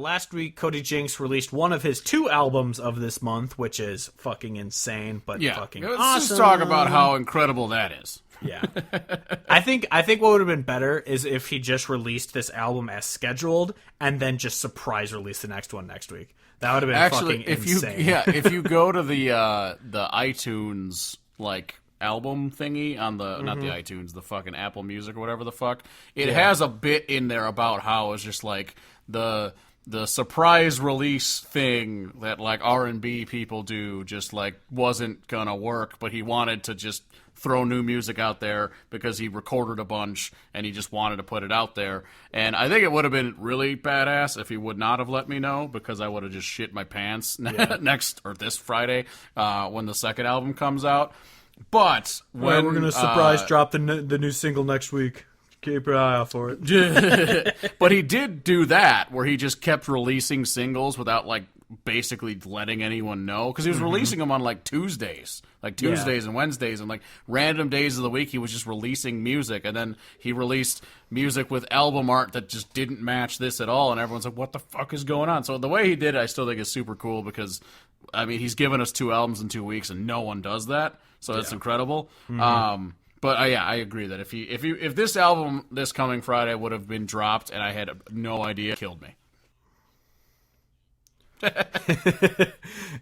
last week, Cody Jinks released one of his 2 albums of this month, which is fucking insane, but fucking let's awesome. just talk about how incredible that is. Yeah. I think what would have been better is if he just released this album as scheduled and then just surprise release the next one next week. That would have been fucking insane. If you go to the iTunes like album thingy on the not the iTunes, the fucking Apple Music or whatever the fuck, it has a bit in there about how it's just like the surprise release thing that like R&B people do just like wasn't gonna work, but he wanted to just throw new music out there because he recorded a bunch and he just wanted to put it out there. And I think it would have been really badass if he would not have let me know, because I would have just shit my pants next or this Friday when the second album comes out. But when we're gonna surprise drop the new single next week. Keep your eye out for it. But he did do that, where he just kept releasing singles without like basically letting anyone know, because he was releasing them on like Tuesdays and Wednesdays and like random days of the week. He was just releasing music, and then he released music with album art that just didn't match this at all, and everyone's like, what the fuck is going on? So the way he did it, I still think is super cool, because I mean, he's given us 2 albums in 2 weeks and no one does that, so it's incredible. But I agree that if this album this coming Friday would have been dropped and I had no idea, it killed me.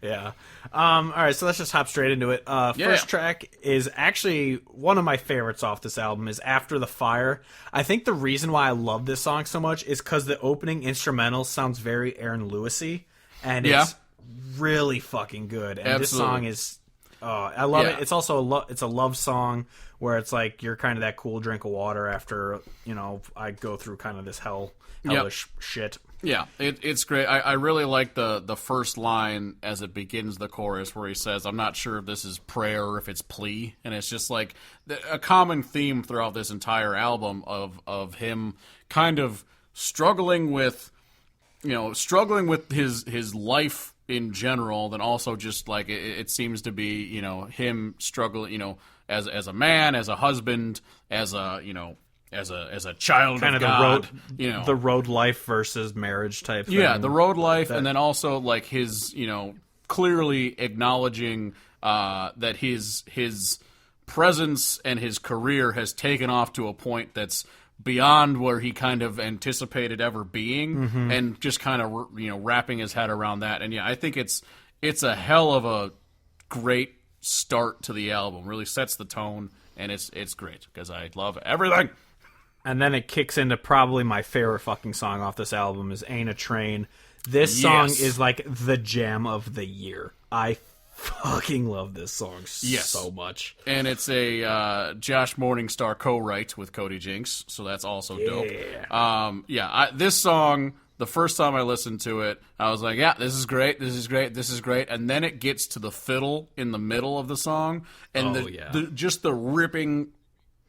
Yeah. All right, so let's just hop straight into it. First track is actually one of my favorites off this album, is After the Fire. I think the reason why I love this song so much is because the opening instrumental sounds very Aaron Lewis-y, and it's really fucking good. And Absolutely. This song is... I love it. It's also it's a love song where it's like you're kind of that cool drink of water after, I go through kind of this hellish shit. Yeah, it's great. I really like the first line as it begins the chorus, where he says, I'm not sure if this is prayer or if it's plea. And it's just like a common theme throughout this entire album of him kind of struggling with his life in general, then also just like it seems to be, him struggling, as a man, as a husband, as a child kind of of God, the road life versus marriage type thing. Yeah, the road life, and then also like his, clearly acknowledging that his presence and his career has taken off to a point that's beyond where he kind of anticipated ever being, and just kind of wrapping his head around that. And I think it's a hell of a great start to the album. Really sets the tone, and it's great because I love everything. And then it kicks into probably my favorite fucking song off this album is Aina Train. This song is like the jam of the year. I fucking love this song so much. And it's a Josh Morningstar co-write with Cody Jinks, so that's also dope. This song, the first time I listened to it, I was like, yeah, this is great, this is great, this is great. And then it gets to the fiddle in the middle of the song, and just the ripping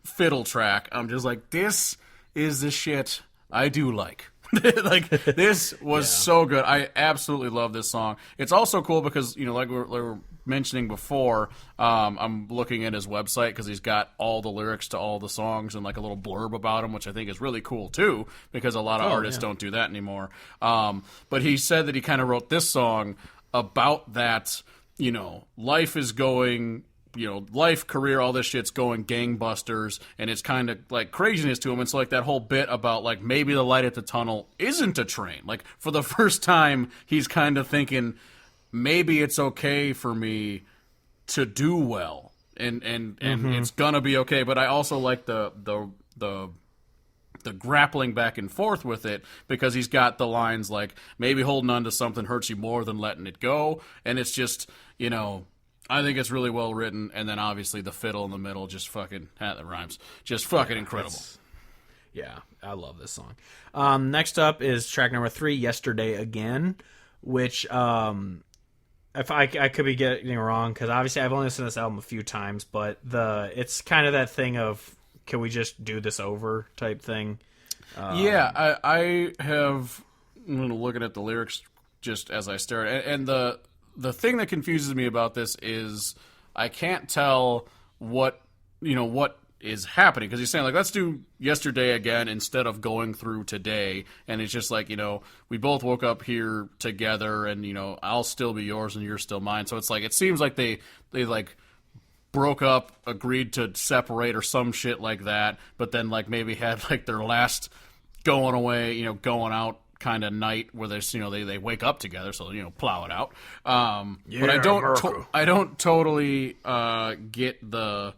fiddle track. I'm just like, this is the shit I do like. Like, this was so good. I absolutely love this song. It's also cool because, like we were mentioning before, I'm looking at his website because he's got all the lyrics to all the songs and like a little blurb about them, which I think is really cool too, because a lot of artists don't do that anymore. But he said that he kind of wrote this song about that, life is going... life, career, all this shit's going gangbusters, and it's kind of like craziness to him. It's like that whole bit about like maybe the light at the tunnel isn't a train. Like for the first time, he's kind of thinking maybe it's okay for me to do well, and it's gonna be okay. But I also like the grappling back and forth with it, because he's got the lines like maybe holding on to something hurts you more than letting it go, and it's just I think it's really well written, and then obviously the fiddle in the middle just fucking, that rhymes, just fucking incredible. Yeah, I love this song. Next up is track number 3, Yesterday Again, which, if I could be getting it wrong, because obviously I've only listened to this album a few times, but it's kind of that thing of, can we just do this over type thing? I have, I'm looking at the lyrics just as I stare at it, and the thing that confuses me about this is I can't tell what is happening, because he's saying like, let's do yesterday again instead of going through today. And it's just like, we both woke up here together, and I'll still be yours and you're still mine. So it's like, it seems like they like broke up, agreed to separate or some shit like that, but then like maybe had like their last going away, going out kind of night where there's they wake up together, so plow it out. But I don't totally get the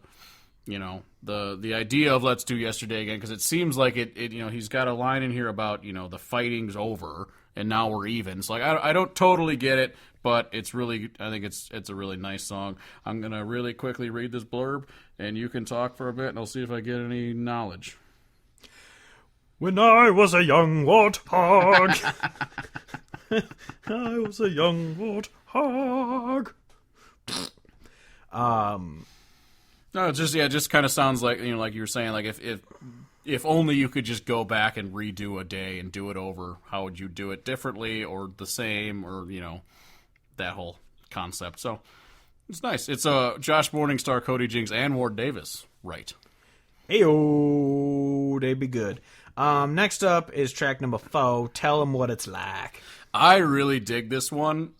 the idea of let's do yesterday again, because it seems like it he's got a line in here about the fighting's over and now we're even. So like I don't totally get it, but it's really, I think it's a really nice song. I'm gonna really quickly read this blurb and you can talk for a bit and I'll see if I get any knowledge. When I was a young warthog. I was a young warthog. No, it just kind of sounds like, like you were saying, like if only you could just go back and redo a day and do it over, how would you do it differently or the same, or, that whole concept. So it's nice. It's Josh Morningstar, Cody Jinks, and Ward Davis, right? Heyo, they be good. Next up is track number 4, Tell 'Em What It's Like. I really dig this one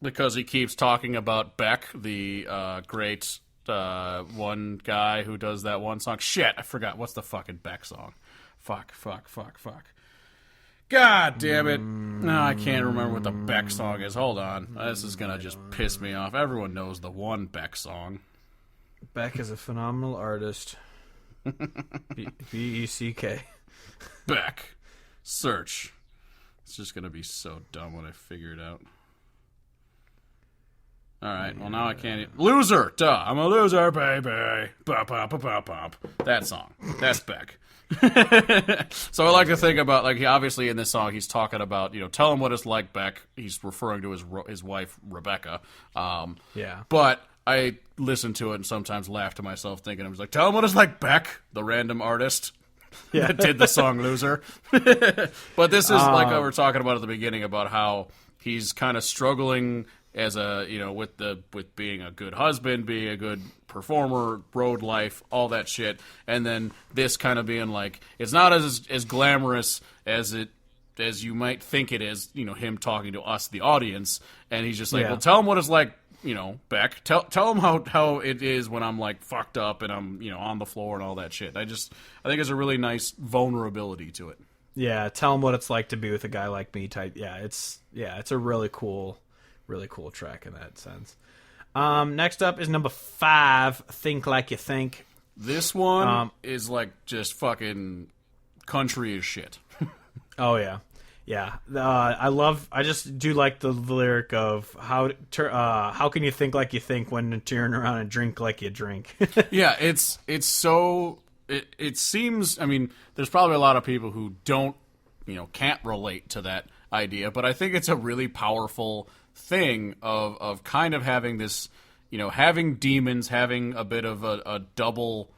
because he keeps talking about Beck, the great one guy who does that one song. Shit, I forgot. What's the fucking Beck song? Fuck. God damn it. No, I can't remember what the Beck song is. Hold on. This is going to just piss me off. Everyone knows the one Beck song. Beck is a phenomenal artist. B-E-C-K. Beck. Search. It's just going to be so dumb when I figure it out. Alright, well now I can't... Loser! Duh! I'm a loser, baby! Bop, bop, bop, bop, bop. That song. That's Beck. So I like to think about, like, obviously in this song he's talking about, tell him what it's like, Beck. He's referring to his wife, Rebecca. Yeah. But I listen to it and sometimes laugh to myself thinking, I was like, tell him what it's like, Beck, the random artist that did the song Loser. But this is like we were talking about at the beginning about how he's kind of struggling as a, with being a good husband, being a good performer, road life, all that shit. And then this kind of being like, it's not as glamorous as you might think it is, him talking to us, the audience. And he's just like, well, tell him what it's like, Beck. Tell him how it is when I'm like fucked up and I'm, on the floor and all that shit. I think it's a really nice vulnerability to it. Yeah, tell him what it's like to be with a guy like me type. It's a really cool track in that sense. Next up is number 5, Think Like You Think. This one is like just fucking country as shit. Oh yeah. I just do like the lyric of how can you think like you think when you turn around and drink like you drink. Yeah, it's so it seems, I mean, there's probably a lot of people who can't relate to that idea, but I think it's a really powerful thing of kind of having this, having demons, having a bit of a double,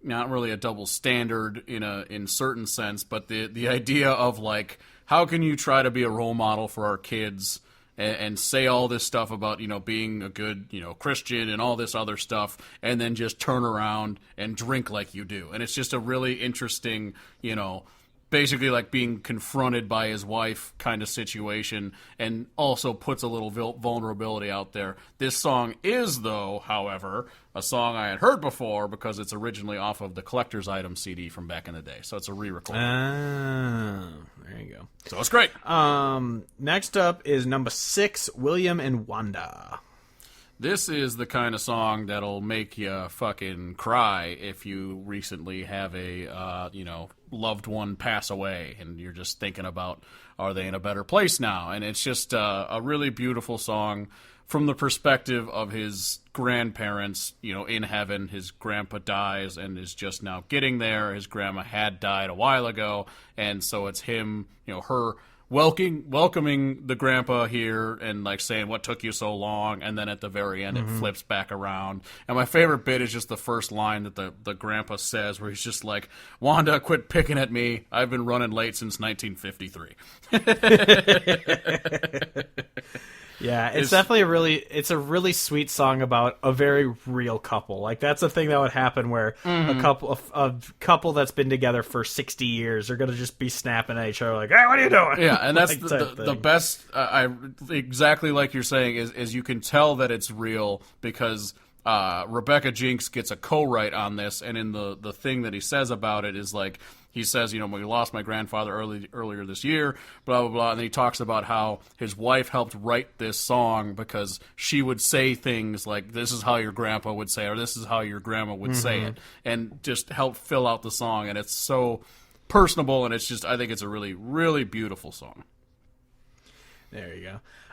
not really a double standard in certain sense, but the idea of like, how can you try to be a role model for our kids and say all this stuff about, being a good, Christian and all this other stuff, and then just turn around and drink like you do. And it's just a really interesting, basically like being confronted by his wife kind of situation, and also puts a little vulnerability out there. This song is, though, however, a song I had heard before because it's originally off of the Collector's Item CD from back in the day. So it's a re-recording. There you go. So it's great. Next up is number 6, William and Wanda. This is the kind of song that'll make you fucking cry if you recently have a, loved one pass away and you're just thinking about, are they in a better place now? And it's just a really beautiful song from the perspective of his grandparents, in heaven. His grandpa dies and is just now getting there. His grandma had died a while ago, and so it's him, her welcoming the grandpa here and like saying, what took you so long? And then at the very end, it flips back around. And my favorite bit is just the first line that the grandpa says, where he's just like, Wanda, quit picking at me. I've been running late since 1953. Yeah, it's definitely it's a really sweet song about a very real couple. Like that's a thing that would happen where a couple that's been together for 60 years are gonna just be snapping at each other like, "Hey, what are you doing?" Yeah, and that's like the best. I exactly like you're saying is you can tell that it's real because Rebecca Jinks gets a co-write on this, and in the thing that he says about it is like. He says, we lost my grandfather earlier this year, blah, blah, blah. And then he talks about how his wife helped write this song because she would say things like, this is how your grandpa would say, or this is how your grandma would say it, and just help fill out the song. And it's so personable, and I think it's a really, really beautiful song. There you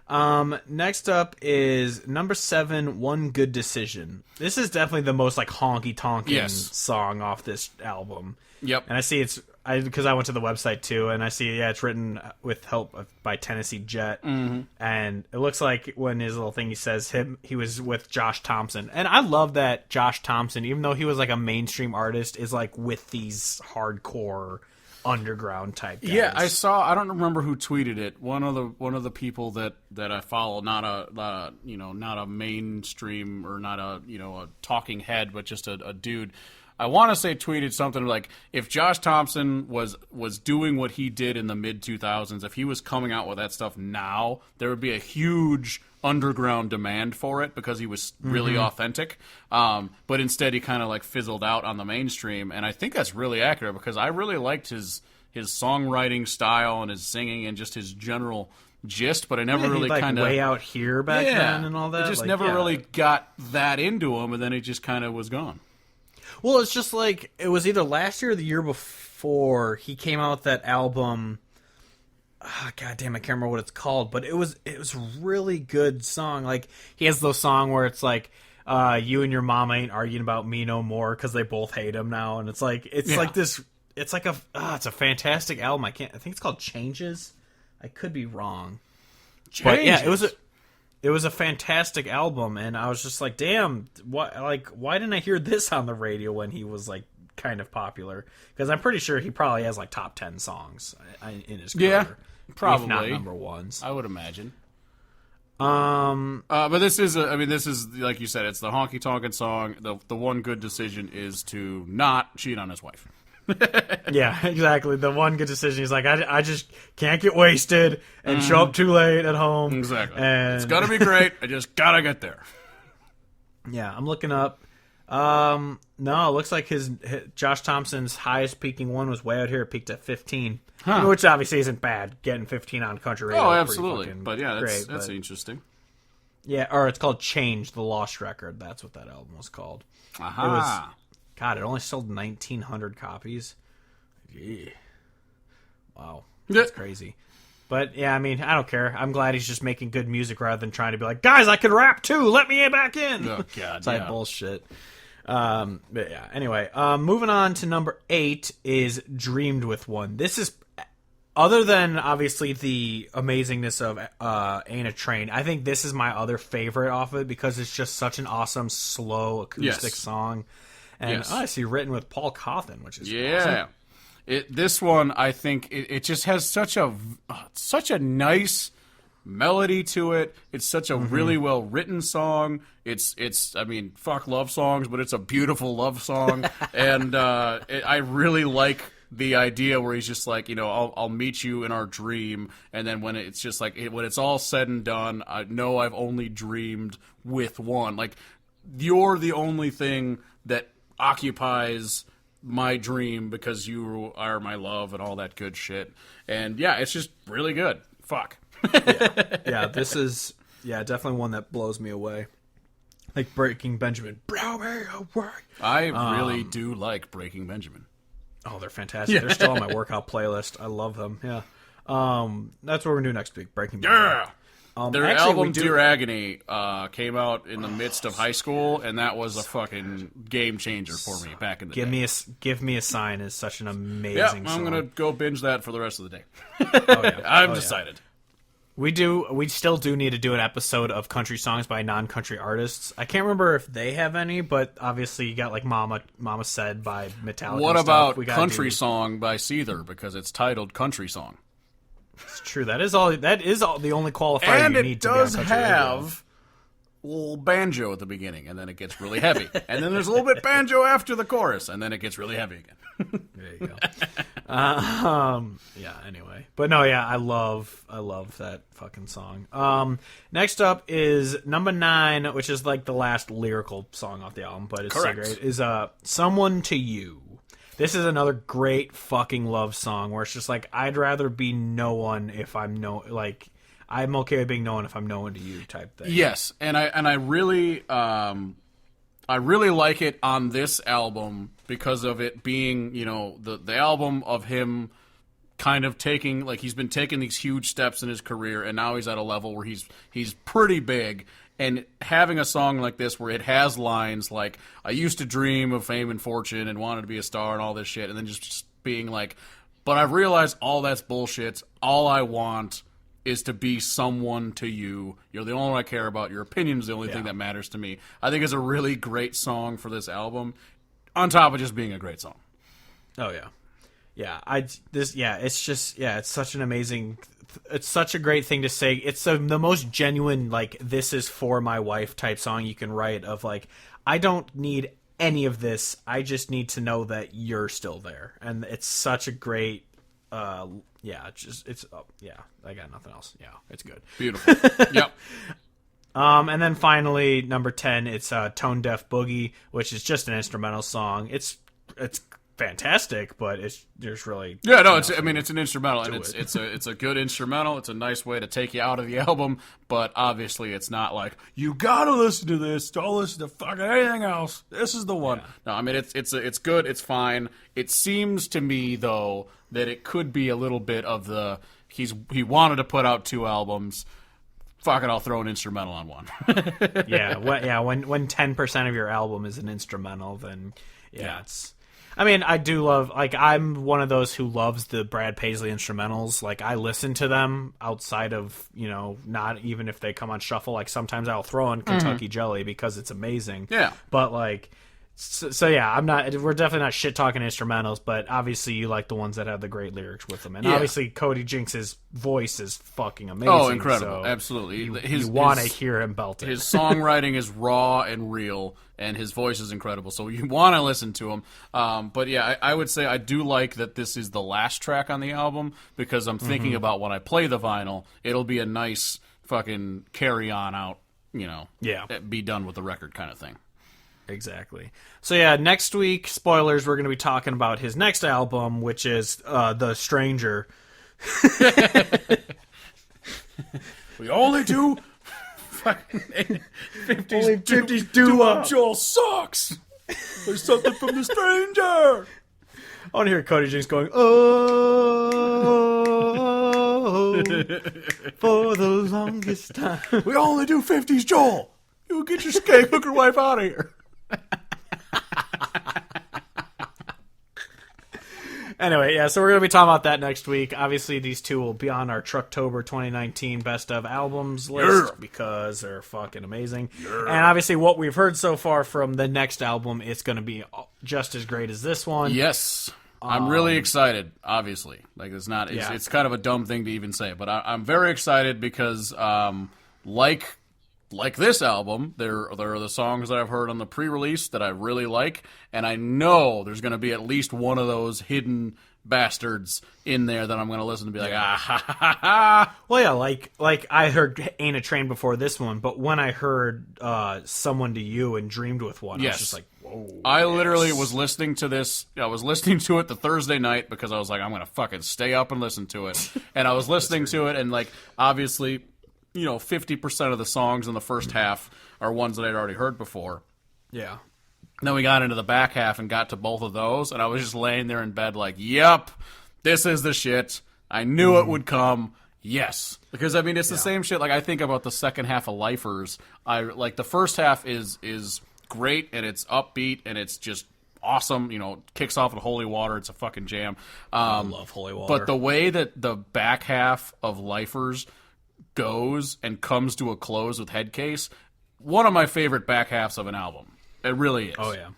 go. Next up is number 7, One Good Decision. This is definitely the most like honky-tonkin' song off this album. Yep. And I see because I went to the website too, and I see, it's written with help by Tennessee Jet. Mm-hmm. And it looks like when his little thing he says he was with Josh Thompson. And I love that Josh Thompson, even though he was like a mainstream artist, is like with these hardcore underground type guys. Yeah, I don't remember who tweeted it. One of the people that I follow, not a mainstream or not a talking head, but just a dude. I want to say tweeted something like, if Josh Thompson was doing what he did in the mid 2000s, if he was coming out with that stuff now, there would be a huge underground demand for it because he was really authentic. But instead he kind of like fizzled out on the mainstream, and I think that's really accurate because I really liked his songwriting style and his singing and just his general gist, but I never really like kind of way out here back then and all that. I just never really got that into him, and then it just kind of was gone. Well, it's just like, it was either last year or the year before he came out with that album. God damn, I can't remember what it's called, but it was a really good song. Like, he has those song where it's like, you and your mama ain't arguing about me no more because they both hate him now, and it's like this. It's like it's a fantastic album. I think it's called Changes. I could be wrong. Changes. But yeah, it was a fantastic album, and I was just like, damn, why didn't I hear this on the radio when he was like kind of popular? Because I'm pretty sure he probably has like top 10 songs in his career. Yeah, probably, if not number ones. I would imagine. But this is like you said, it's the honky tonkin' song. The one good decision is to not cheat on his wife. Yeah, exactly. The one good decision. He's like, I just can't get wasted and show up too late at home. Exactly. And it's gotta be great. I just gotta get there. Yeah, I'm looking up. No, it looks like his Josh Thompson's highest peaking one was way out here. It peaked at 15, which obviously isn't bad. Getting 15 on country radio. Oh, absolutely. But yeah, that's great, interesting. Yeah, or it's called Change, the Lost Record. That's what that album was called. Aha. God, it only sold 1,900 copies. Yeah. Wow. Yeah. That's crazy. But, yeah, I mean, I don't care. I'm glad he's just making good music rather than trying to be like, guys, I can rap too. Let me back in. Oh, God. Type bullshit. But, yeah, anyway. Moving on to number 8 is Dreamed with One. This is, other than, obviously, the amazingness of Aina Train, I think this is my other favorite off of it because it's just such an awesome, slow, acoustic song. And I see written with Paul Cawthon, which is awesome. This one, I think, it just has such a nice melody to it. It's such a really well written song. It's I mean, fuck love songs, but it's a beautiful love song, and I really like the idea where he's just like, I'll meet you in our dream, and then when it's just like when it's all said and done, I know I've only dreamed with one. Like, you're the only thing that occupies my dream because you are my love and all that good shit. And yeah, it's just really good. Fuck. Yeah, this is definitely one that blows me away. Like Breaking Benjamin. Blow me away. I really do like Breaking Benjamin. Oh, they're fantastic. They're still on my workout playlist. I love them. Yeah. That's what we're gonna do next week. Breaking Benjamin. Yeah. Their album Dear Agony came out in the midst of high school, and that was a fucking game changer for me back in the day. Give Me a Sign is such an amazing song. I'm going to go binge that for the rest of the day. Oh, yeah. I'm decided. We still do need to do an episode of country songs by non-country artists. I can't remember if they have any, but obviously you got like Mama Said by Metallica. What about Country Song by Seether, because it's titled Country Song? It's true. That is all the only qualifier And you it need to be on does country radio. have a little banjo at the beginning, and then it gets really heavy. And then there's a little bit banjo after the chorus, and then it gets really heavy again. There you go. Yeah, anyway. But no, yeah, I love that fucking song. Next up is number 9, which is like the last lyrical song off the album, but it's Correct. so great, is Someone to You. This is another great fucking love song where it's just like, I'd rather be no one if I'm I'm okay with being no one if I'm no one to you type thing. Yes, and I really like it on this album because of it being, the album of him kind of taking, like, he's been taking these huge steps in his career, and now he's at a level where he's pretty big. And having a song like this where it has lines like, I used to dream of fame and fortune and wanted to be a star and all this shit, and then just being like, but I've realized all that's bullshit. All I want is to be someone to you. You're the only one I care about. Your opinion is the only thing that matters to me. I think it's a really great song for this album, on top of just being a great song. Oh, yeah. Yeah, it's such an amazing, it's such a great thing to say. It's the most genuine, like, this is for my wife type song you can write of, like, I don't need any of this. I just need to know that you're still there. And it's such a great, I got nothing else. Yeah, it's good. Beautiful. Yep. And then finally, number 10, it's Tone Deaf Boogie, which is just an instrumental song. It's fantastic, but there's really it's an instrumental, and it's a good instrumental. It's a nice way to take you out of the album, but obviously it's not like you gotta listen to this. Don't listen to fucking anything else. This is the one. Yeah. No, I mean it's good. It's fine. It seems to me though that it could be a little bit of the he wanted to put out 2 albums. Fuck it, I'll throw an instrumental on one. When 10% of your album is an instrumental, then it's. I mean, I do love, like, I'm one of those who loves the Brad Paisley instrumentals. Like, I listen to them outside of, not even if they come on shuffle. Like, sometimes I'll throw on Kentucky Jelly because it's amazing. Yeah. But, like, so yeah, we're definitely not shit talking instrumentals, but obviously you like the ones that have the great lyrics with them. And obviously Cody Jinks' voice is fucking amazing. Oh, incredible. So absolutely. You want to hear him belt it. His songwriting is raw and real, and his voice is incredible. So you want to listen to him. But yeah, I would say I do like that this is the last track on the album because I'm thinking about when I play the vinyl, it'll be a nice fucking carry on out, be done with the record kind of thing. Exactly. So yeah, next week, spoilers, we're going to be talking about his next album, which is The Stranger. We only do fucking 50s doo-wop. Joel sucks. There's something from The Stranger. I want to hear Cody Jinks going, oh, for the longest time. We only do 50s Joel. You get your skate hooker wife out of here. Anyway, yeah, so we're going to be talking about that next week. Obviously, these 2 will be on our Trucktober 2019 Best of Albums list because they're fucking amazing. And obviously, what we've heard so far from the next album, it's going to be just as great as this one. Yes. I'm really excited, obviously. Like, it's kind of a dumb thing to even say, but I'm very excited because, like this album, there are the songs that I've heard on the pre-release that I really like, and I know there's going to be at least one of those hidden bastards in there that I'm going to listen to be like, ah, ha, ha, ha, ha. Well, yeah, like I heard Aina Train before this one, but when I heard Someone to You and Dreamed with One, I was just like, whoa. I literally was listening to this. I was listening to it the Thursday night because I was like, I'm going to fucking stay up and listen to it. And I was listening to it, and, like, obviously, 50% of the songs in the first half are ones that I'd already heard before. Yeah. And then we got into the back half and got to both of those, and I was just laying there in bed like, yep, this is the shit. I knew it would come. Yes. Because, I mean, it's the same shit. Like, I think about the second half of Lifers. The first half is great, and it's upbeat, and it's just awesome. Kicks off with Holy Water. It's a fucking jam. I love Holy Water. But the way that the back half of Lifers goes and comes to a close with Headcase, one of my favorite back halves of an album. It really is. Oh, yeah.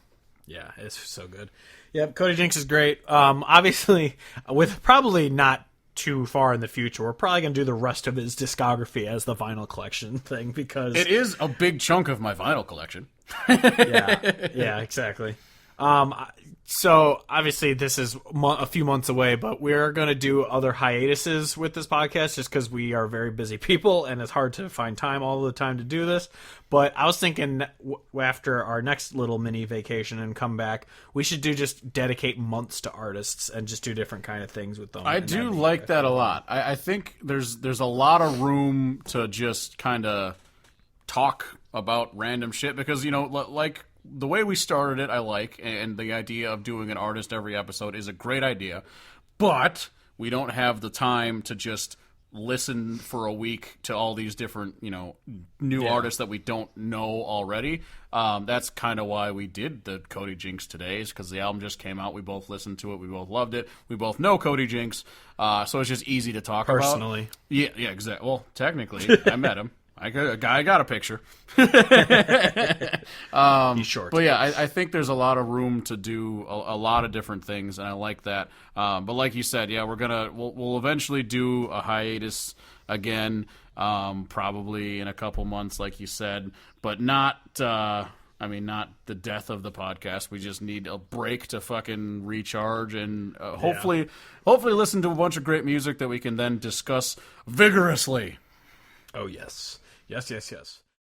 Yeah, it's so good. Yep, Cody Jinks is great. Obviously, with probably not too far in the future, we're probably going to do the rest of his discography as the vinyl collection thing, because It is a big chunk of my vinyl collection. yeah, exactly. So obviously this is a few months away, but we're going to do other hiatuses with this podcast just because we are very busy people and it's hard to find time all the time to do this. But I was thinking after our next little mini vacation and come back, we should just dedicate months to artists and just do different kind of things with them. I do like that a lot. I think there's a lot of room to just kind of talk about random shit because, like the way we started it, I like, and the idea of doing an artist every episode is a great idea, but we don't have the time to just listen for a week to all these different, new artists that we don't know already. That's kind of why we did the Cody Jinks today, is because the album just came out. We both listened to it. We both loved it. We both know Cody Jinks, so it's just easy to talk personally. about. Yeah, exactly. Well, technically, I met him. I got a picture. He's short. But yeah, I think there's a lot of room to do a lot of different things, and I like that. But like you said, yeah, we'll eventually do a hiatus again, probably in a couple months, like you said, but not the death of the podcast. We just need a break to fucking recharge and hopefully listen to a bunch of great music that we can then discuss vigorously. Oh, yes. Yes.